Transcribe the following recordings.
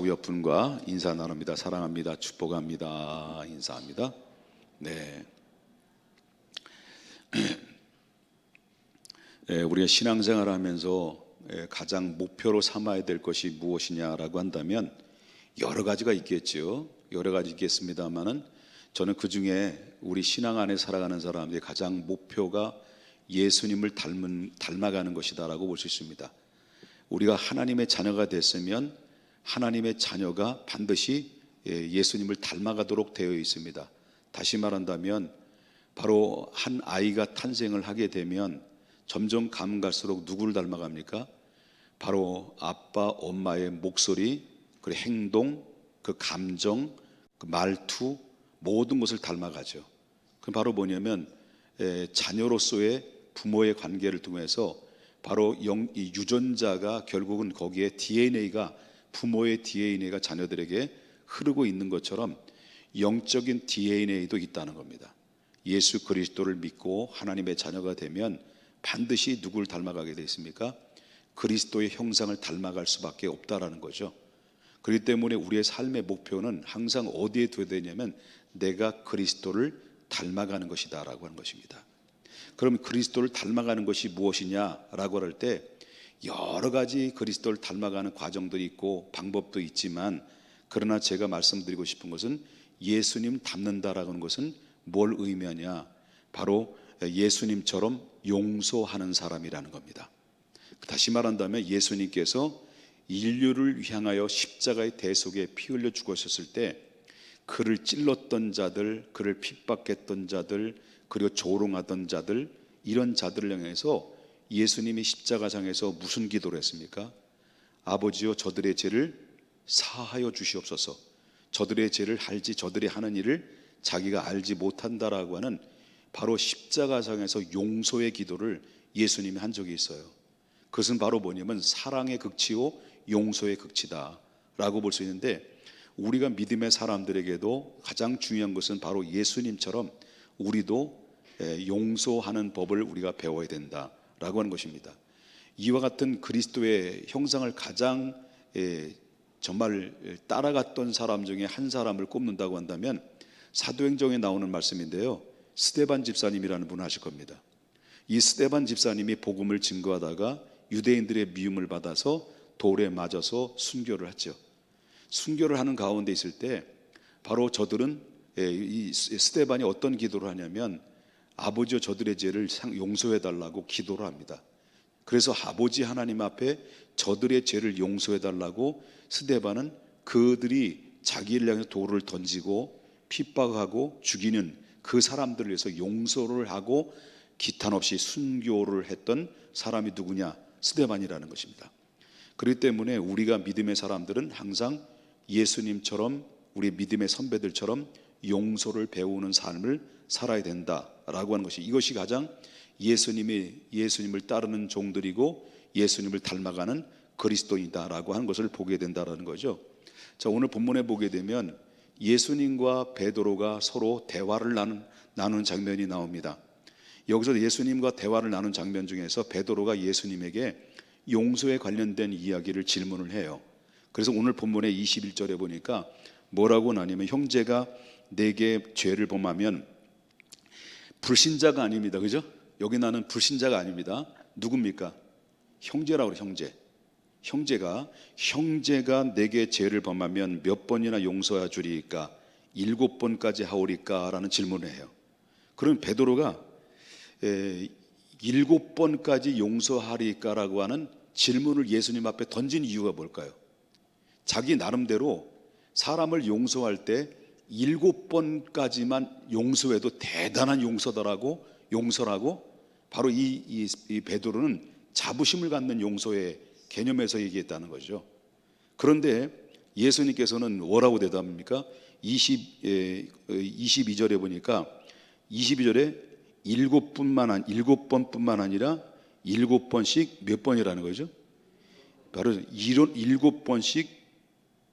좌우 옆분과 인사 나눕니다. 사랑합니다. 축복합니다. 인사합니다. 네. 우리가 신앙생활을 하면서 가장 목표로 삼아야 될 것이 무엇이냐라고 한다면 여러 가지가 있겠죠. 여러 가지 있겠습니다만은 저는 그 중에 우리 신앙 안에 살아가는 사람들의 가장 목표가 예수님을 닮아가는 것이다라고 볼 수 있습니다. 우리가 하나님의 자녀가 됐으면 하나님의 자녀가 반드시 예수님을 닮아가도록 되어 있습니다. 다시 말한다면 바로 한 아이가 탄생을 하게 되면 점점 가면 갈수록 누구를 닮아갑니까? 바로 아빠, 엄마의 목소리, 그 행동, 그 감정, 그 말투 모든 것을 닮아가죠. 그 바로 뭐냐면 자녀로서의 부모의 관계를 통해서 바로 이 유전자가 결국은 거기에 DNA가 부모의 DNA가 자녀들에게 흐르고 있는 것처럼 영적인 DNA도 있다는 겁니다. 예수 그리스도를 믿고 하나님의 자녀가 되면 반드시 누구를 닮아가게 되어 있습니까? 그리스도의 형상을 닮아갈 수밖에 없다라는 거죠. 그렇기 때문에 우리의 삶의 목표는 항상 어디에 둬야 되냐면 내가 그리스도를 닮아가는 것이다 라고 하는 것입니다. 그럼 그리스도를 닮아가는 것이 무엇이냐라고 할 때 여러 가지 그리스도를 닮아가는 과정들이 있고 방법도 있지만, 그러나 제가 말씀드리고 싶은 것은 예수님 닮는다라고 하는 것은 뭘 의미하냐, 바로 예수님처럼 용서하는 사람이라는 겁니다. 다시 말한다면 예수님께서 인류를 향하여 십자가의 대속에 피 흘려 죽으셨을 때 그를 찔렀던 자들, 그를 핍박했던 자들, 그리고 조롱하던 자들, 이런 자들을 향해서 예수님이 십자가상에서 무슨 기도를 했습니까? 아버지여 저들의 죄를 사하여 주시옵소서. 저들의 죄를 알지 저들이 하는 일을 자기가 알지 못한다라고 하는 바로 십자가상에서 용서의 기도를 예수님이 한 적이 있어요. 그것은 바로 뭐냐면 사랑의 극치요 용서의 극치다 라고 볼 수 있는데, 우리가 믿음의 사람들에게도 가장 중요한 것은 바로 예수님처럼 우리도 용서하는 법을 우리가 배워야 된다라고 하는 것입니다. 이와 같은 그리스도의 형상을 가장 정말 따라갔던 사람 중에 한 사람을 꼽는다고 한다면 사도행전에 나오는 말씀인데요, 스데반 집사님이라는 분을 아실 겁니다. 이 스데반 집사님이 복음을 증거하다가 유대인들의 미움을 받아서 돌에 맞아서 순교를 했죠. 순교를 하는 가운데 있을 때 바로 저들은 이 스데반이 어떤 기도를 하냐면 아버지여 저들의 죄를 용서해 달라고 기도를 합니다. 그래서 아버지 하나님 앞에 저들의 죄를 용서해 달라고 스데반은 그들이 자기를 향해 돌을 던지고 핍박하고 죽이는 그 사람들을 위해서 용서를 하고 기탄 없이 순교를 했던 사람이 누구냐? 스데반이라는 것입니다. 그렇기 때문에 우리가 믿음의 사람들은 항상 예수님처럼 우리 믿음의 선배들처럼 용서를 배우는 삶을 살아야 된다라고 하는 것이, 이것이 가장 예수님을 따르는 종들이고 예수님을 닮아가는 그리스도인이다라고 하는 것을 보게 된다라는 거죠. 자, 오늘 본문에 보게 되면 예수님과 베드로가 서로 대화를 나누는 장면이 나옵니다. 여기서 예수님과 대화를 나눈 장면 중에서 베드로가 예수님에게 용서에 관련된 이야기를 질문을 해요. 그래서 오늘 본문의 21절에 보니까 뭐라고 나냐면 형제가 내게 죄를 범하면, 불신자가 아닙니다. 그죠? 여기 나는 불신자가 아닙니다. 누굽니까? 형제라고 그래요. 형제가 내게 죄를 범하면 몇 번이나 용서해 주리까? 7번까지 하오리까? 라는 질문을 해요. 그럼 베드로가 7번까지 용서하리까? 라고 하는 질문을 예수님 앞에 던진 이유가 뭘까요? 자기 나름대로 사람을 용서할 때 7번까지만 용서해도 대단한 용서라고 바로 이 베드로는 자부심을 갖는 용서의 개념에서 얘기했다는 거죠. 그런데 예수님께서는 뭐라고 대답합니까? 22절에 보니까 22절에 7번뿐만 아니라 7번씩 몇 번이라는 거죠? 바로 7번씩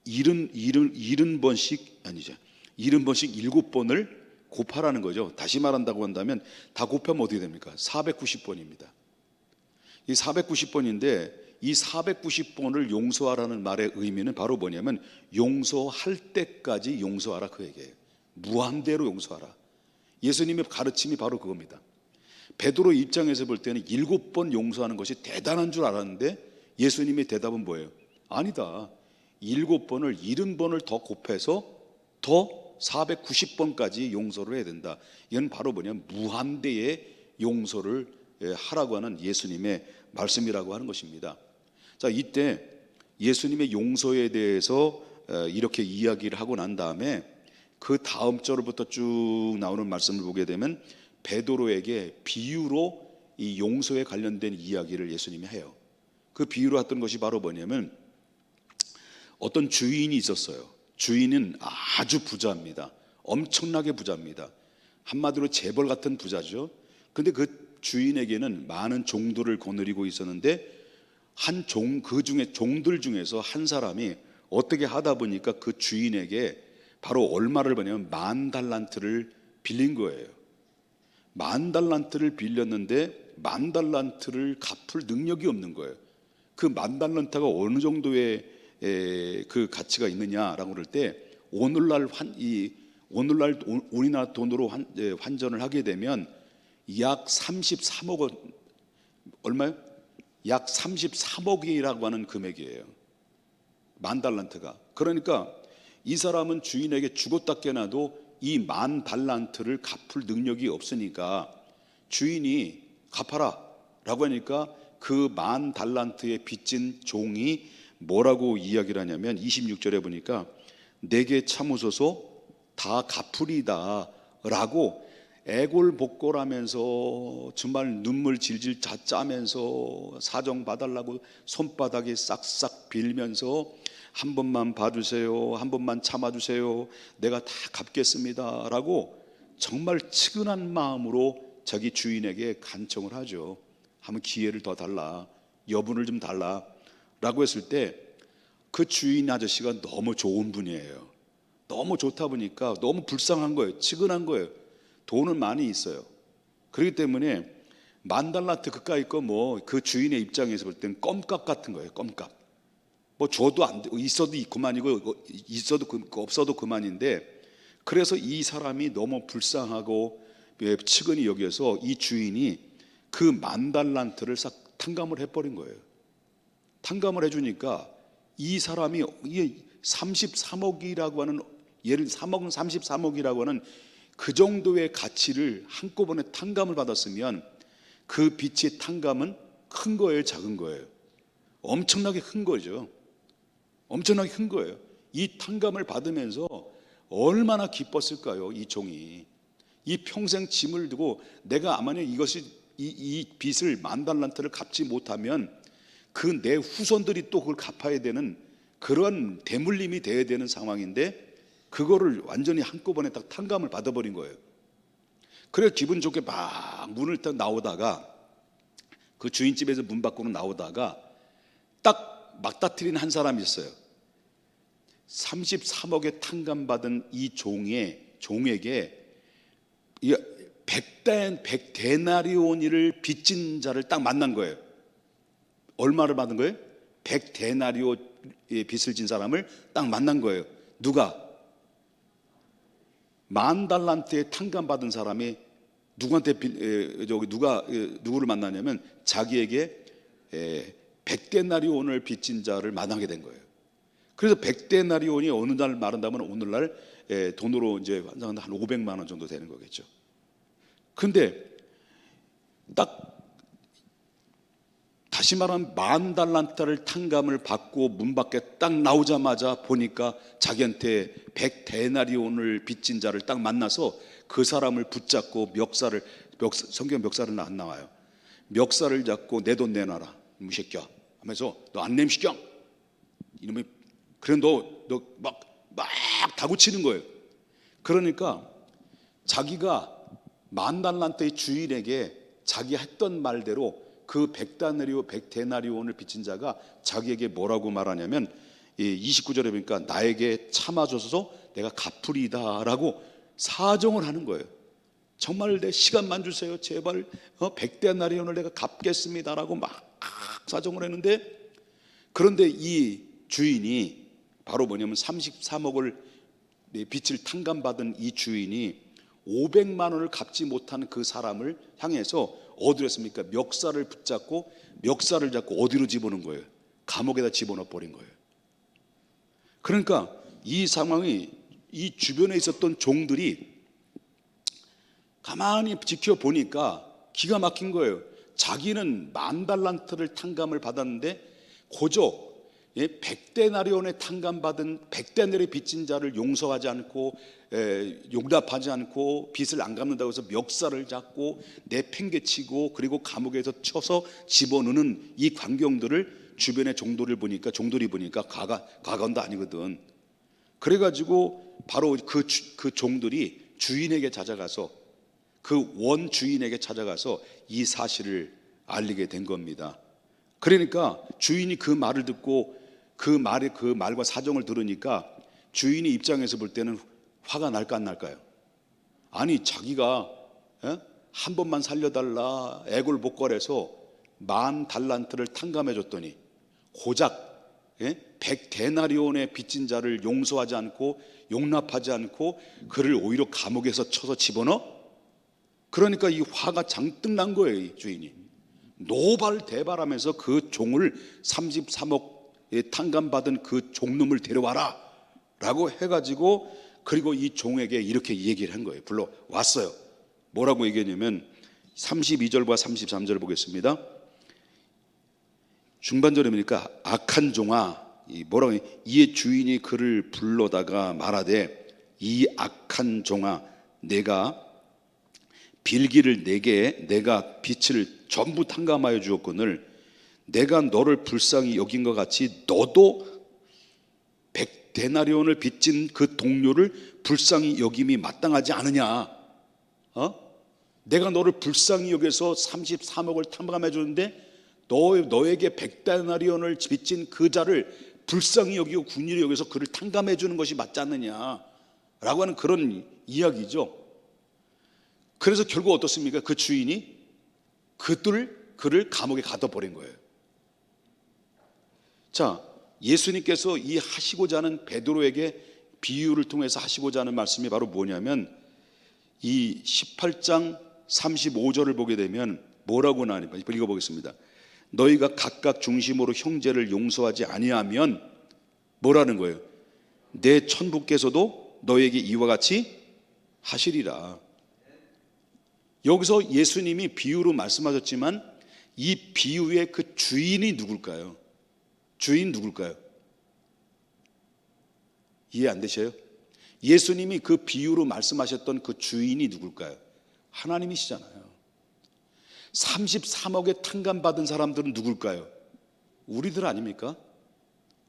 70번씩 아니죠. 70번씩 7번을 곱하라는 거죠. 다시 말한다고 한다면 다 곱하면 어떻게 됩니까? 490번입니다. 이 490번인데 이 490번을 용서하라는 말의 의미는 바로 뭐냐면 용서할 때까지 용서하라, 그 얘기예요. 무한대로 용서하라. 예수님의 가르침이 바로 그겁니다. 베드로 입장에서 볼 때는 7번 용서하는 것이 대단한 줄 알았는데 예수님의 대답은 뭐예요? 아니다. 7번을 70번을 더 곱해서 더 490번까지 용서를 해야 된다. 이건 바로 뭐냐면 무한대의 용서를 하라고 하는 예수님의 말씀이라고 하는 것입니다. 자, 이때 예수님의 용서에 대해서 이렇게 이야기를 하고 난 다음에 그 다음 절부터 쭉 나오는 말씀을 보게 되면 베드로에게 비유로 이 용서에 관련된 이야기를 예수님이 해요. 그 비유로 했던 것이 바로 뭐냐면 어떤 주인이 있었어요. 주인은 아주 부자입니다. 엄청나게 부자입니다. 한마디로 재벌 같은 부자죠. 근데 그 주인에게는 많은 종들을 거느리고 있었는데 그 중에 종들 중에서 한 사람이 어떻게 하다 보니까 그 주인에게 바로 얼마를 받냐면 10,000달란트를 빌린 거예요. 10,000달란트를 빌렸는데 10,000달란트를 갚을 능력이 없는 거예요. 그 10,000달란트가 어느 정도의 그 가치가 있느냐라고 그럴 때 오늘날 우리나라 돈으로 환전을 하게 되면 약 33억 원, 얼마요? 약 33억이라고 하는 금액이에요. 10,000달란트가. 그러니까 이 사람은 주인에게 죽었다 깨나도 이 10,000달란트를 갚을 능력이 없으니까 주인이 갚아라 라고 하니까 그 10,000달란트에 빚진 종이 뭐라고 이야기를 하냐면 26절에 보니까 내게 참으소서 다 갚으리다 라고 애골복골하면서 정말 눈물 질질 짜면서 사정 봐달라고 손바닥에 싹싹 빌면서 한 번만 봐주세요, 한 번만 참아주세요, 내가 다 갚겠습니다 라고 정말 측은한 마음으로 자기 주인에게 간청을 하죠. 한번 기회를 더 달라, 여분을 좀 달라 라고 했을 때 그 주인 아저씨가 너무 좋은 분이에요. 너무 좋다 보니까 너무 불쌍한 거예요. 측은한 거예요. 돈은 많이 있어요. 그렇기 때문에 10,000달란트 그까이 거 뭐 그 주인의 입장에서 볼 때는 껌값 같은 거예요. 껌값. 뭐 줘도 안 돼, 있어도 그만이고 있어도 없어도 그만인데, 그래서 이 사람이 너무 불쌍하고 측은히 여겨서 이 주인이 그 10,000달란트를 싹 탕감을 해버린 거예요. 탕감을 해주니까 이 사람이 33억이라고 하는, 예를 3억은 33억이라고 하는 그 정도의 가치를 한꺼번에 탕감을 받았으면 그 빚의 탕감은 큰 거예요, 작은 거예요? 엄청나게 큰 거죠. 엄청나게 큰 거예요. 이 탕감을 받으면서 얼마나 기뻤을까요? 이 종이 이 평생 짐을 두고 내가 만약 이것이 이 빚을 10,000달란트를 갚지 못하면 그 내 후손들이 또 그걸 갚아야 되는 그런 대물림이 돼야 되는 상황인데 그거를 완전히 한꺼번에 딱 탕감을 받아버린 거예요. 그래서 기분 좋게 막 문을 딱 나오다가 그 주인집에서 문 밖으로 나오다가 딱 막다트린 한 사람이 있어요. 33억에 탕감받은 이 종에게 100데나리온을 빚진 자를 딱 만난 거예요. 얼마를 받은 거예요? 100데나리온의 빚을 진 사람을 딱 만난 거예요. 누가? 10,000달란트에 탕감받은 사람이 누구를 만나냐면 자기에게 100데나리온을 빚진 자를 만나게 된 거예요. 그래서 100데나리온이 어느 날 말한다면 오늘날 돈으로 이제 한 500만 원 정도 되는 거겠죠. 근데 딱 다시 말하면 10,000달란트를 탕감을 받고 문 밖에 딱 나오자마자 보니까 자기한테 100데나리온을 빚진 자를 딱 만나서 그 사람을 붙잡고 성경 멱살은 안 나와요. 멱살을 잡고 내 돈 내놔라 이 새끼야 하면서 너 안 냄시켜 이놈이, 그래 너 막 다구치는 거예요. 그러니까 자기가 10,000달란트의 주인에게 자기 했던 말대로 그 100데나리온을 빚진 자가 자기에게 뭐라고 말하냐면 29절에 보니까 나에게 참아줘서 내가 갚으리다 라고 사정을 하는 거예요. 정말 내 시간만 주세요 제발, 100데나리온을 내가 갚겠습니다 라고 막 사정을 했는데 그런데 이 주인이 바로 뭐냐면 33억을 빚을 탕감받은 이 주인이 500만 원을 갚지 못한 그 사람을 향해서 어디로 했습니까? 멱살을 붙잡고 멱살을 잡고 어디로 집어넣은 거예요? 감옥에다 집어넣어 버린 거예요. 그러니까 이 상황이 이 주변에 있었던 종들이 가만히 지켜보니까 기가 막힌 거예요. 자기는 10,000달란트를 탕감을 받았는데 고작 100데나리온의 탕감받은 100데나리온의 빚진 자를 용서하지 않고 용납하지 않고 빚을 안 갚는다고 해서 멱살을 잡고 내팽개치고 그리고 감옥에서 쳐서 집어넣는 이 광경들을 주변의 종들이 보니까 가관도 아니거든. 그래가지고 바로 그 종들이 주인에게 찾아가서 그 원 주인에게 찾아가서 이 사실을 알리게 된 겁니다. 그러니까 주인이 그 말을 듣고 그 말과 사정을 들으니까 주인이 입장에서 볼 때는 화가 날까 안 날까요? 아니 자기가 한 번만 살려달라 애골복걸해서 10,000달란트를 탕감해 줬더니 고작 100데나리온의 빚진 자를 용서하지 않고 용납하지 않고 그를 오히려 감옥에서 쳐서 집어넣어? 그러니까 이 화가 잔뜩 난 거예요. 이 주인이 노발대발하면서 그 종을 33억 탕감받은 그 종놈을 데려와라 라고 해가지고 그리고 이 종에게 이렇게 얘기를 한 거예요. 불러왔어요. 뭐라고 얘기했냐면 32절과 33절을 보겠습니다. 중반절에 보니까 악한 종아, 뭐라고 이의 주인이 그를 불러다가 말하되 이 악한 종아, 내가 빌기를 내게 내가 빚을 전부 탕감하여 주었거늘 내가 너를 불쌍히 여긴 것 같이 너도 100데나리온을 빚진 그 동료를 불쌍히 여김이 마땅하지 않으냐? 내가 너를 불쌍히 여겨서 33억을 탕감해 주는데 너에게 100데나리온을 빚진 그 자를 불쌍히 여기고 군인이 여기서 그를 탕감해 주는 것이 맞지 않느냐라고 하는 그런 이야기죠. 그래서 결국 어떻습니까? 그 주인이 그를 감옥에 가둬버린 거예요. 자, 예수님께서 이 하시고자 하는 베드로에게 비유를 통해서 하시고자 하는 말씀이 바로 뭐냐면 이 18장 35절을 보게 되면 뭐라고 나니까 읽어보겠습니다. 너희가 각각 중심으로 형제를 용서하지 아니하면 뭐라는 거예요? 내 천부께서도 너에게 이와 같이 하시리라. 여기서 예수님이 비유로 말씀하셨지만 이 비유의 그 주인이 누굴까요? 주인 누굴까요? 이해 안 되셔요? 예수님이 그 비유로 말씀하셨던 그 주인이 누굴까요? 하나님이시잖아요. 33억에 탕감받은 사람들은 누굴까요? 우리들 아닙니까?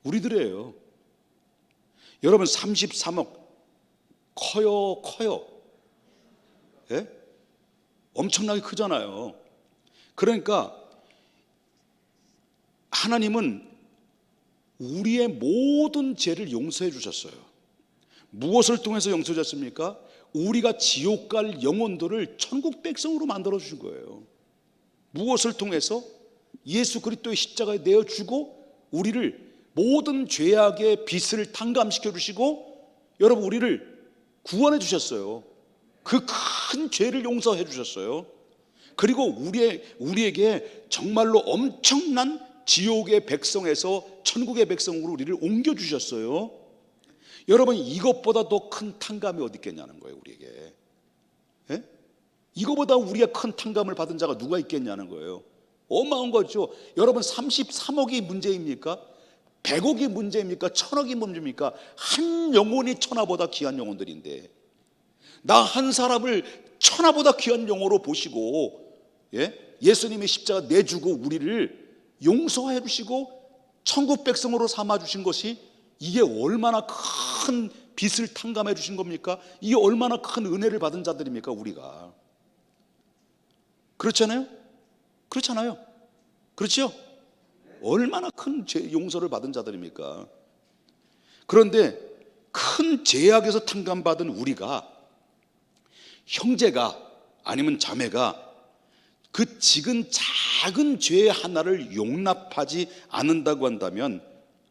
우리들이에요. 여러분 33억 커요. 예? 엄청나게 크잖아요. 그러니까 하나님은 우리의 모든 죄를 용서해 주셨어요. 무엇을 통해서 용서해 주셨습니까? 우리가 지옥 갈 영혼들을 천국 백성으로 만들어 주신 거예요. 무엇을 통해서? 예수 그리스도의 십자가에 내어주고 우리를 모든 죄악의 빚을 탕감시켜 주시고 여러분 우리를 구원해 주셨어요. 그 큰 죄를 용서해 주셨어요. 그리고 우리에게 정말로 엄청난 지옥의 백성에서 천국의 백성으로 우리를 옮겨 주셨어요. 여러분 이것보다 더 큰 탕감이 어디 있겠냐는 거예요. 우리에게 이거보다 우리가 큰 탕감을 받은 자가 누가 있겠냐는 거예요. 어마어마한 거죠. 여러분 33억이 문제입니까? 100억이 문제입니까? 1000억이 문제입니까? 한 영혼이 천하보다 귀한 영혼들인데 나 한 사람을 천하보다 귀한 영혼으로 보시고 예수님의 십자가 내주고 우리를 용서해 주시고 천국 백성으로 삼아 주신 것이 이게 얼마나 큰 빚을 탕감해 주신 겁니까? 이게 얼마나 큰 은혜를 받은 자들입니까? 우리가 그렇잖아요? 그렇잖아요. 그렇죠? 얼마나 큰 용서를 받은 자들입니까? 그런데 큰 죄악에서 탕감받은 우리가 형제가 아니면 자매가 그 지금 작은 죄 하나를 용납하지 않는다고 한다면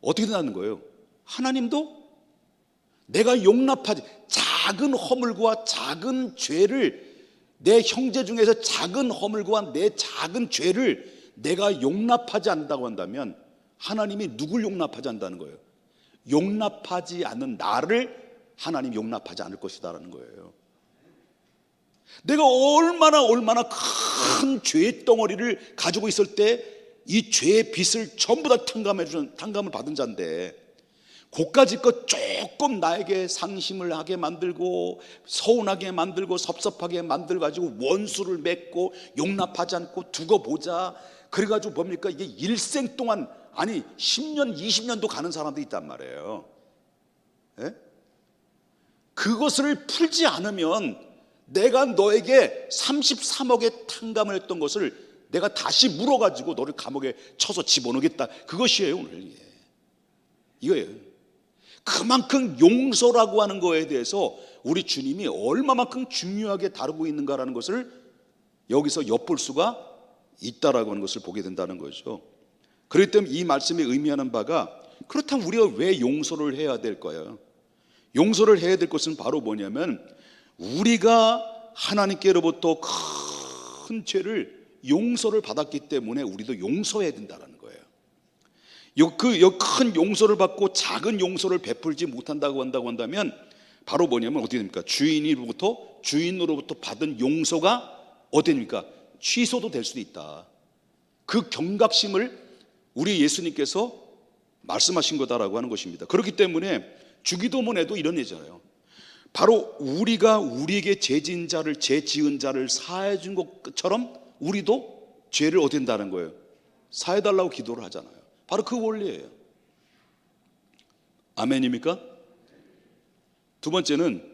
어떻게 된다는 거예요? 하나님도 내가 용납하지, 작은 허물과 작은 죄를, 내 형제 중에서 작은 허물과 내 작은 죄를 내가 용납하지 않는다고 한다면 하나님이 누굴 용납하지 않는다는 거예요? 용납하지 않는 나를 하나님 용납하지 않을 것이다라는 거예요. 내가 얼마나 큰 죄의 덩어리를 가지고 있을 때 이 죄의 빚을 전부 다 탕감을 받은 자인데, 고까지 것 조금 나에게 상심을 하게 만들고 서운하게 만들고 섭섭하게 만들어 가지고 원수를 맺고 용납하지 않고 두고 보자, 그래가지고 뭡니까? 이게 일생 동안, 아니 10년 20년도 가는 사람도 있단 말이에요. 예? 그것을 풀지 않으면 내가 너에게 33억의 탕감을 했던 것을 내가 다시 물어가지고 너를 감옥에 쳐서 집어넣겠다, 그것이에요 오늘. 이거예요. 그만큼 용서라고 하는 거에 대해서 우리 주님이 얼마만큼 중요하게 다루고 있는가라는 것을 여기서 엿볼 수가 있다라고 하는 것을 보게 된다는 거죠. 그렇기 때문에 이 말씀이 의미하는 바가, 그렇다면 우리가 왜 용서를 해야 될까요? 용서를 해야 될 것은 바로 뭐냐면, 우리가 하나님께로부터 큰 죄를 용서를 받았기 때문에 우리도 용서해야 된다는 거예요. 큰 용서를 받고 작은 용서를 베풀지 못한다고 한다면 바로 뭐냐면 어떻게 됩니까? 주인으로부터 받은 용서가 어떻게 됩니까? 취소도 될 수도 있다. 그 경각심을 우리 예수님께서 말씀하신 거다라고 하는 것입니다. 그렇기 때문에 주기도문에도 이런 예잖아요. 바로 우리가 우리에게 죄 지은 자를 사해 준 것처럼 우리도 죄를 어떻게 한다는 거예요? 사해달라고 기도를 하잖아요. 바로 그 원리예요. 아멘입니까? 두 번째는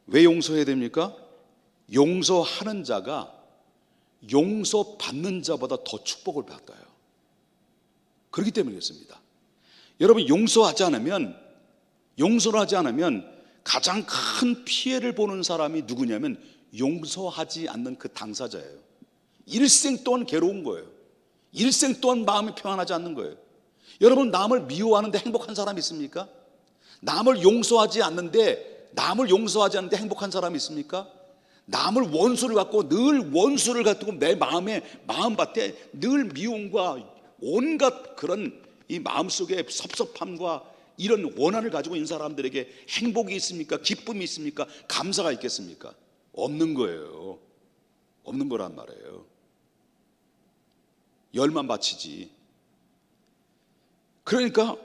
왜 용서해야 됩니까? 용서하는 자가 용서받는 자보다 더 축복을 받아요. 그렇기 때문에 그렇습니다. 여러분, 용서를 하지 않으면 가장 큰 피해를 보는 사람이 누구냐면 용서하지 않는 그 당사자예요. 일생 동안 괴로운 거예요. 일생 동안 마음이 평안하지 않는 거예요. 여러분, 남을 미워하는데 행복한 사람이 있습니까? 남을 용서하지 않는데 행복한 사람이 있습니까? 남을 원수를 갖고 내 마음밭에 늘 미움과 온갖 그런 이 마음속에 섭섭함과 이런 원한을 가지고 있는 사람들에게 행복이 있습니까? 기쁨이 있습니까? 감사가 있겠습니까? 없는 거예요. 없는 거란 말이에요. 열만 바치지. 그러니까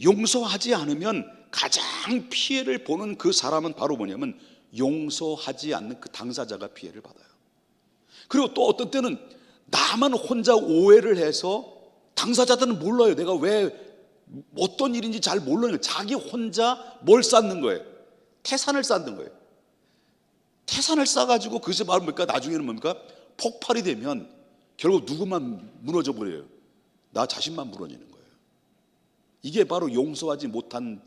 용서하지 않으면 가장 피해를 보는 그 사람은 바로 뭐냐면 용서하지 않는 그 당사자가 피해를 받아요. 그리고 또 어떤 때는 나만 혼자 오해를 해서, 당사자들은 몰라요. 내가 왜 어떤 일인지 잘 모르는 거예요. 자기 혼자 뭘 쌓는 거예요? 태산을 쌓는 거예요. 태산을 쌓아가지고 그것이 바로 뭡니까? 나중에는 뭡니까? 폭발이 되면 결국 누구만 무너져 버려요? 나 자신만 무너지는 거예요. 이게 바로 용서하지 못한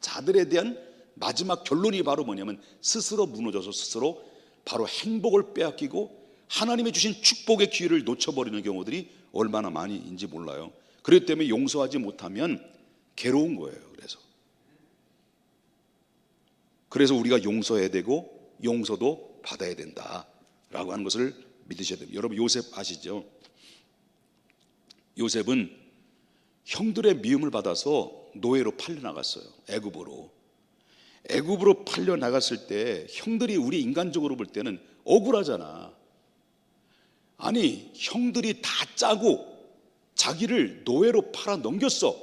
자들에 대한 마지막 결론이 바로 뭐냐면 스스로 무너져서 스스로 바로 행복을 빼앗기고 하나님의 주신 축복의 기회를 놓쳐버리는 경우들이 얼마나 많이인지 몰라요. 그렇기 때문에 용서하지 못하면 괴로운 거예요. 그래서 우리가 용서해야 되고 용서도 받아야 된다라고 하는 것을 믿으셔야 됩니다. 여러분, 요셉 아시죠? 요셉은 형들의 미움을 받아서 노예로 팔려나갔어요. 애굽으로 팔려나갔을 때 형들이, 우리 인간적으로 볼 때는 억울하잖아. 아니, 형들이 다 짜고 자기를 노예로 팔아 넘겼어.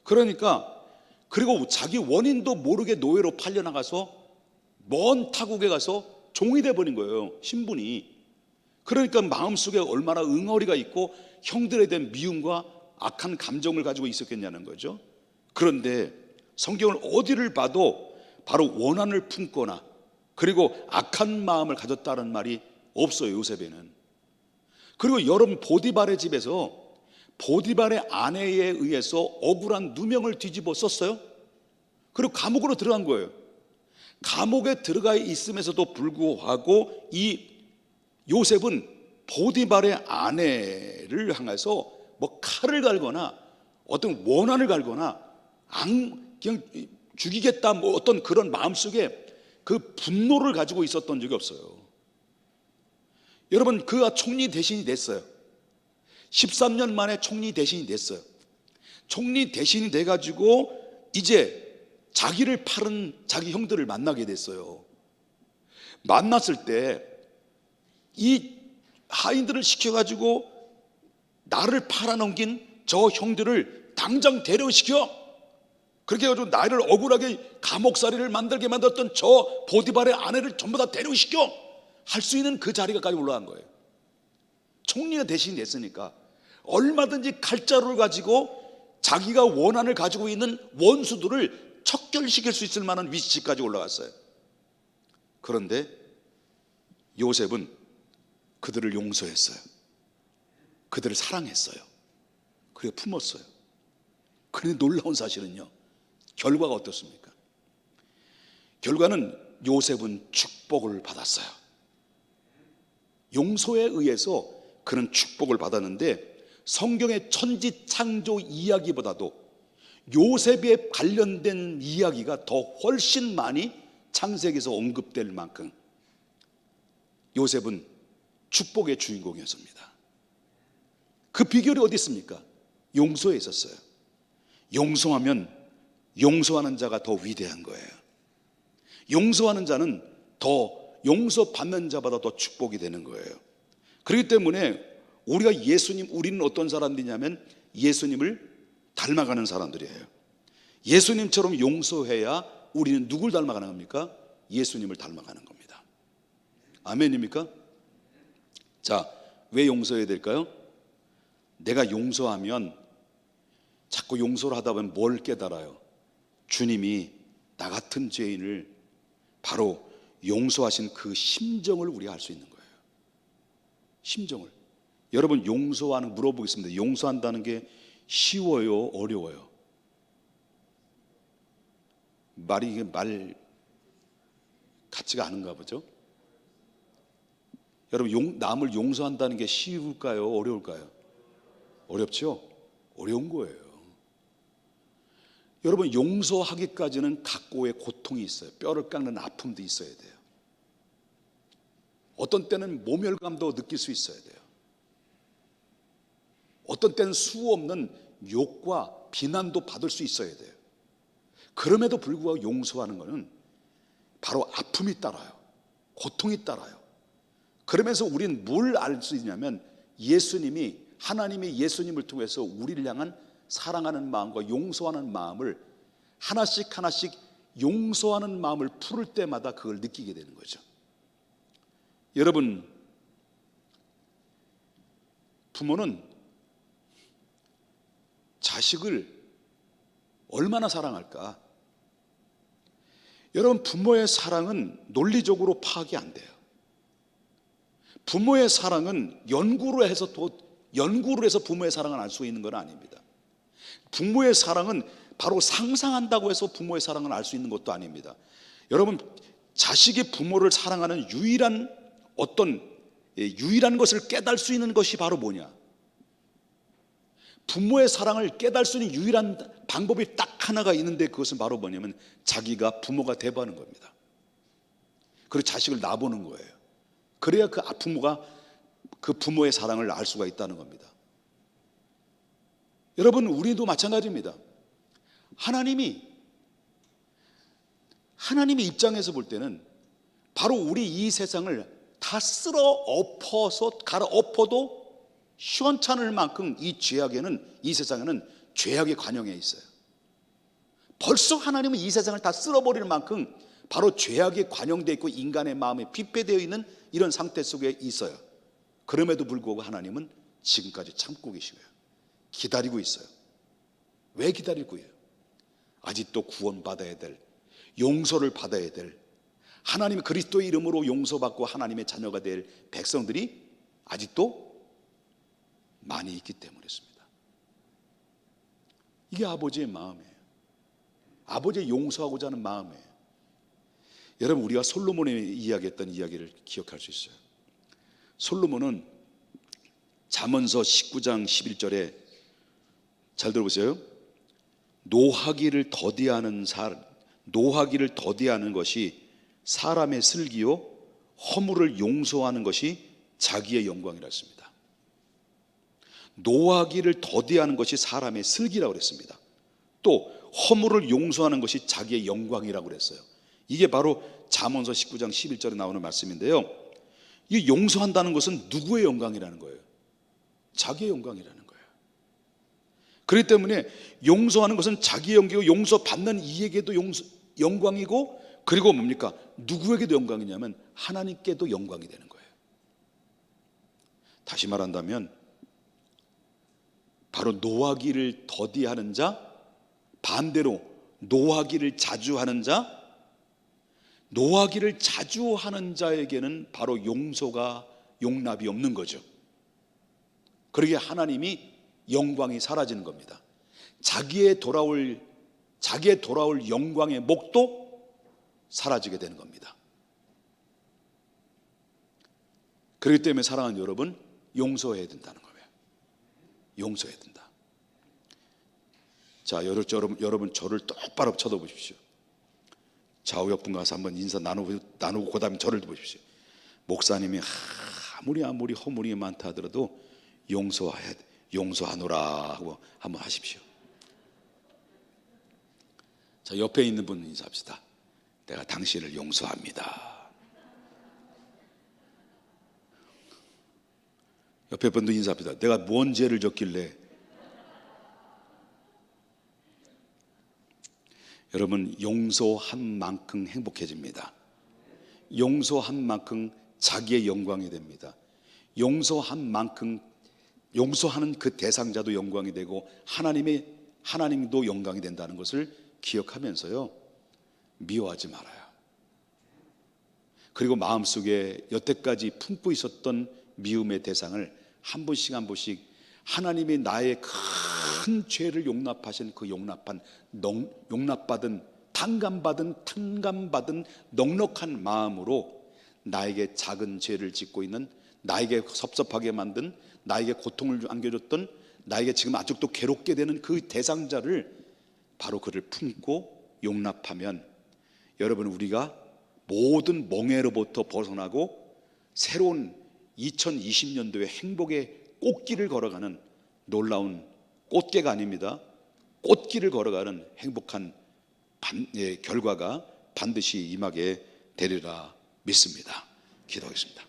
그리고 자기 원인도 모르게 노예로 팔려나가서 먼 타국에 가서 종이 돼버린 거예요, 신분이. 그러니까 마음속에 얼마나 응어리가 있고 형들에 대한 미움과 악한 감정을 가지고 있었겠냐는 거죠. 그런데 성경을 어디를 봐도 바로 원한을 품거나 그리고 악한 마음을 가졌다는 말이 없어요, 요셉에는. 그리고 여러분, 보디발의 집에서 보디발의 아내에 의해서 억울한 누명을 뒤집어 썼어요. 그리고 감옥으로 들어간 거예요. 감옥에 들어가 있으면서도 불구하고 이 요셉은 보디발의 아내를 향해서 뭐 칼을 갈거나 어떤 원한을 갈거나 그냥 죽이겠다 뭐 어떤 그런 마음속에 그 분노를 가지고 있었던 적이 없어요. 여러분, 그가 총리 대신이 됐어요. 13년 만에 총리 대신이 됐어요. 총리 대신이 돼가지고 이제 자기를 팔은 자기 형들을 만나게 됐어요. 만났을 때 이 하인들을 시켜가지고 나를 팔아넘긴 저 형들을 당장 데려시켜, 그렇게 해가지고 나를 억울하게 감옥살이를 만들게 만들었던 저 보디발의 아내를 전부 다 데려시켜 할 수 있는 그 자리까지 올라간 거예요. 총리가 대신이 됐으니까 얼마든지 칼자루를 가지고 자기가 원한을 가지고 있는 원수들을 척결시킬 수 있을 만한 위치까지 올라갔어요. 그런데 요셉은 그들을 용서했어요. 그들을 사랑했어요. 그리고 품었어요. 그런데 놀라운 사실은요, 결과가 어떻습니까? 결과는 요셉은 축복을 받았어요. 용서에 의해서 그는 축복을 받았는데, 성경의 천지 창조 이야기보다도 요셉에 관련된 이야기가 더 훨씬 많이 창세기에서 언급될 만큼 요셉은 축복의 주인공이었습니다. 그 비결이 어디 있습니까? 용서에 있었어요. 용서하면 용서하는 자가 더 위대한 거예요. 용서하는 자는 더 용서받는 자보다 더 축복이 되는 거예요. 그렇기 때문에 우리는 어떤 사람들이냐면 예수님을 닮아가는 사람들이에요. 예수님처럼 용서해야 우리는 누굴 닮아가는 겁니까? 예수님을 닮아가는 겁니다. 아멘입니까? 자, 왜 용서해야 될까요? 내가 용서하면, 자꾸 용서를 하다 보면 뭘 깨달아요? 주님이 나 같은 죄인을 바로 용서하신 그 심정을 우리가 알 수 있는 거예요. 심정을. 여러분, 용서하는, 물어보겠습니다. 용서한다는 게 쉬워요, 어려워요? 말 같지가 않은가 보죠? 여러분, 남을 용서한다는 게 쉬울까요, 어려울까요? 어렵죠? 어려운 거예요. 여러분, 용서하기까지는 각고의 고통이 있어요. 뼈를 깎는 아픔도 있어야 돼요. 어떤 때는 모멸감도 느낄 수 있어야 돼요. 어떤 때는 수 없는 욕과 비난도 받을 수 있어야 돼요. 그럼에도 불구하고 용서하는 것은 바로 아픔이 따라요. 고통이 따라요. 그러면서 우리는 뭘 알 수 있냐면, 하나님이 예수님을 통해서 우리를 향한 사랑하는 마음과 용서하는 마음을 하나씩 용서하는 마음을 풀을 때마다 그걸 느끼게 되는 거죠. 여러분, 부모는 자식을 얼마나 사랑할까? 여러분, 부모의 사랑은 논리적으로 파악이 안 돼요. 부모의 사랑은 연구를 해서 부모의 사랑을 알 수 있는 건 아닙니다. 부모의 사랑은 바로 상상한다고 해서 부모의 사랑을 알 수 있는 것도 아닙니다. 여러분, 자식이 부모를 사랑하는 유일한 것을 깨달을 수 있는 것이 바로 뭐냐? 부모의 사랑을 깨달을 수 있는 유일한 방법이 딱 하나가 있는데, 그것은 바로 뭐냐면 자기가 부모가 돼보는 겁니다. 그리고 자식을 놔보는 거예요. 그래야 그 부모의 사랑을 알 수가 있다는 겁니다. 여러분, 우리도 마찬가지입니다. 하나님의 입장에서 볼 때는 바로 우리 이 세상을 다 쓸어 엎어서 갈아엎어도 시원찮을 만큼 이 세상에는 죄악의 관영에 있어요. 벌써 하나님은 이 세상을 다 쓸어버릴 만큼 바로 죄악에 관영되어 있고 인간의 마음에 빗배되어 있는 이런 상태 속에 있어요. 그럼에도 불구하고 하나님은 지금까지 참고 계시고요. 기다리고 있어요. 왜 기다리고 해요? 아직도 구원받아야 될, 용서를 받아야 될, 하나님 그리스도의 이름으로 용서받고 하나님의 자녀가 될 백성들이 아직도 많이 있기 때문이었습니다. 이게 아버지의 마음이에요. 아버지의 용서하고자 하는 마음이에요. 여러분, 우리가 솔로몬이 이야기했던 이야기를 기억할 수 있어요. 솔로몬은 잠언서 19장 11절에 잘 들어보세요. 노하기를 더디하는 것이 사람의 슬기요 허물을 용서하는 것이 자기의 영광이라 했습니다. 노하기를 더디하는 것이 사람의 슬기라고 그랬습니다. 또 허물을 용서하는 것이 자기의 영광이라고 그랬어요. 이게 바로 잠언서 19장 11절에 나오는 말씀인데요. 이 용서한다는 것은 누구의 영광이라는 거예요? 자기의 영광이라는 거예요. 그렇기 때문에 용서하는 것은 자기의 영광이고, 용서받는 이에게도 영광이고, 그리고 뭡니까? 누구에게도 영광이냐면 하나님께도 영광이 되는 거예요. 다시 말한다면 바로 노하기를 더디하는 자, 반대로 노하기를 자주 하는 자, 노하기를 자주 하는 자에게는 바로 용납이 없는 거죠. 그러기에 하나님이 영광이 사라지는 겁니다. 자기의 돌아올 영광의 목도 사라지게 되는 겁니다. 그렇기 때문에 사랑하는 여러분, 용서해야 된다는 거예요. 용서해야 된다. 자, 여러분 저를 똑바로 쳐다보십시오. 좌우 옆분 가서 한번 인사 나누고 그 다음에 저를 보십시오. 목사님이 아무리 허물이 많다 하더라도 용서하노라 하고 한번 하십시오. 자, 옆에 있는 분 인사합시다. 내가 당신을 용서합니다. 옆에 분도 인사합니다. 내가 뭔 죄를 졌길래. 여러분, 용서한 만큼 행복해집니다. 용서한 만큼 자기의 영광이 됩니다. 용서한 만큼 용서하는 그 대상자도 영광이 되고 하나님도 영광이 된다는 것을 기억하면서요, 미워하지 말아요. 그리고 마음속에 여태까지 품고 있었던 미움의 대상을 한 번씩 하나님이 나의 큰 죄를 용납하신 그 용납받은 탕감받은 넉넉한 마음으로 나에게 작은 죄를 짓고 있는, 나에게 섭섭하게 만든, 나에게 고통을 안겨줬던, 나에게 지금 아직도 괴롭게 되는 그 대상자를 바로 그를 품고 용납하면, 여러분, 우리가 모든 멍해로부터 벗어나고 새로운 2020년도의 행복의 꽃길을 걸어가는 놀라운 꽃게가 아닙니다. 꽃길을 걸어가는 행복한 결과가 반드시 임하게 되리라 믿습니다. 기도하겠습니다.